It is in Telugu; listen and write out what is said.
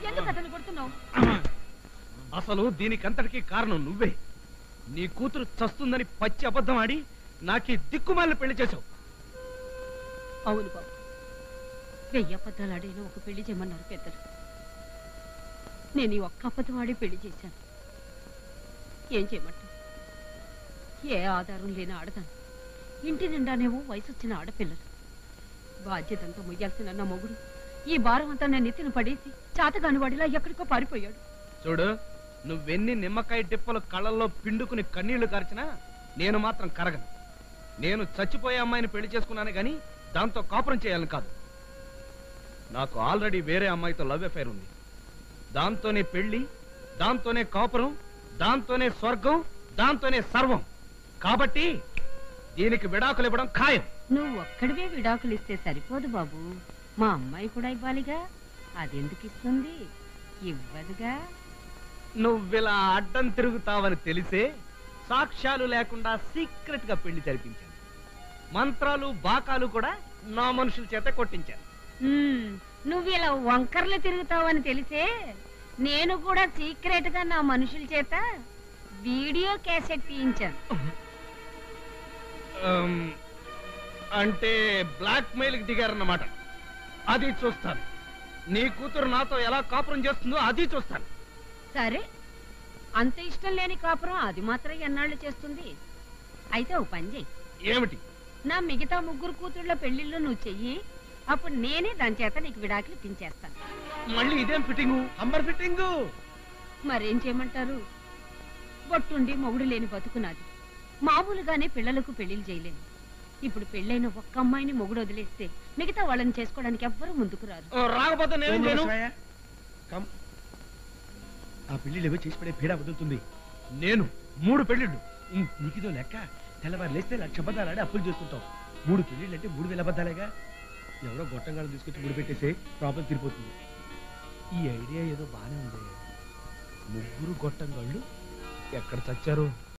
ఎందుకు అతను కొడుతున్నావు? అసలు దీనికంతటికీ కారణం నువ్వే. నీ కూతురు చస్తుందని పచ్చి అబద్ధం ఆడి నాకీ దిక్కుమాలిన పెళ్లి చేశావు. అవును బాబు, 1000 అబద్ధాలు ఆడిన ఒక పెళ్లి చేయమన్నారు పెద్దలు. నేను ఈ ఒక్క అబద్ధం ఆడి పెళ్లి చేశాను. ఏం చేయమంటావు? ఏ ఆధారం లేని ఆడదాను, ఇంటి నిండానేమో వయసు వచ్చిన ఆడపిల్లలు. బాధ్యతంతా మొయ్యాల్సిన నా మొగుడు ఈ భారం అంతా నేను నెత్తిన పడేసి చాతగాని వాడిలా ఎక్కడికో పారిపోయాడు. చూడు, నువ్వెన్ని నిమ్మకాయ డిప్పలు కళ్ళల్లో పిండుకుని కన్నీళ్లు కార్చినా నేను మాత్రం కరగను. నేను చచ్చిపోయే అమ్మాయిని పెళ్లి చేసుకున్నానే గాని దాంతో కాపురం చేయాలని కాదు. నాకు ఆల్రెడీ వేరే అమ్మాయితో లవ్ అఫైర్ ఉంది. దాంతోనే పెళ్లి, దాంతోనే కాపురం, దాంతోనే స్వర్గం, దాంతోనే సర్వం. కాబట్టి దీనికి విడాకులు ఇవ్వడం ఖాయం. నువ్వు ఒక్కడివే విడాకులు ఇస్తే సరిపోదు బాబు, మా అమ్మాయి కూడా ఇవ్వాలిగా. అదెందుకు ఇస్తుంది? ఇవ్వదుగా. నువ్విలా అడ్డం తిరుగుతావని తెలిసే సాక్ష్యాలు లేకుండా సీక్రెట్ గా పెళ్లి జరిపించాను. మంత్రాలు బాకాలు కూడా నా మనుషుల చేత కొట్టించాను. నువ్వు ఇలా వంకర్లు తిరుగుతావని తెలిసే నేను కూడా సీక్రెట్ గా నా మనుషుల చేత వీడియో క్యాసెట్ తీయించాను. అంటే బ్లాక్ మెయిల్ కి దిగారన్నమాట. అది చూస్తాను. నీ కూతురు నాతో ఎలా కాపురం చేస్తుందో అది చూస్తాను. సరే, అంత ఇష్టం లేని కాపురం అది మాత్రం ఎన్నాళ్ళు చేస్తుంది? అయితే ఓ పని చెయ్యి. ఏమిటి? నా మిగతా 3 కూతుళ్ళ పెళ్లిళ్ళు నువ్వు చెయ్యి, అప్పుడు నేనే దాని చేత నీకు విడాకులు పించేస్తాను. మళ్ళీ ఇదేం ఫిట్టింగు? Amber fitting. మరేం చేయమంటారు? బొట్టుండి మొగుడు లేని బతుకున్నది. మామూలుగానే పిల్లలకు పెళ్లిళ్ళు చేయలేను. ఇప్పుడు పెళ్ళైన ఒక్క అమ్మాయిని మొగుడు వదిలేస్తే మిగతా వాళ్ళని చేసుకోవడానికి ఎవ్వరూ ముందుకు రారు. రాకపోతే నేనేం చేయను? ఆ పెళ్లిళ్ళు ఏవో చేసి పడే పీడ వదులుతుంది. నేను 3 పెళ్లిళ్ళు. నీకిదో లెక్క. తెల్లవారు లేస్తే 1,00,000 అబద్ధాలు ఆడి అప్పులు చేస్తుంటాం. 3 పెళ్లిళ్ళు అంటే 3,000 అబద్ధాలేగా. ఎవరో గొట్టంగాళ్ళు తీసుకొచ్చి ముడి పెట్టేసి ప్రాబ్లం తీరిపోతుంది. ఈ ఐడియా ఏదో బానే ఉంది. 3 గొట్టంగాళ్ళు ఎక్కడ చచ్చారు?